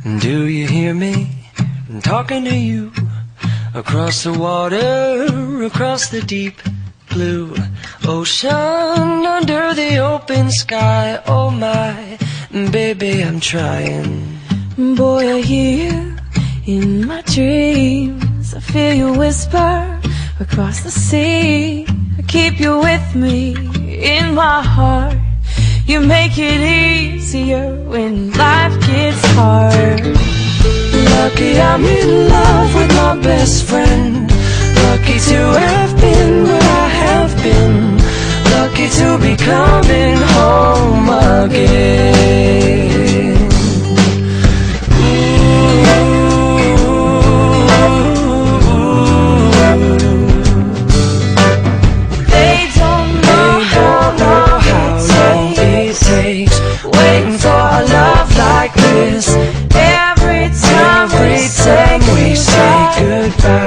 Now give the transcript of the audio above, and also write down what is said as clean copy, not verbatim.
Do you hear me? I'm talking to you. Across the water, across the deep blue ocean, under the open sky. Oh my, baby, I'm trying. Boy, I hear you in my dreams. I feel you whisper across the sea. I keep you with me in my heart. You make it easier when life gets hard. Lucky I'm in love with my best friend. Lucky to have been where I have been. Lucky to be coming home again. They don't know how long it takes waiting for a love like this. Every time Every time we say goodbye.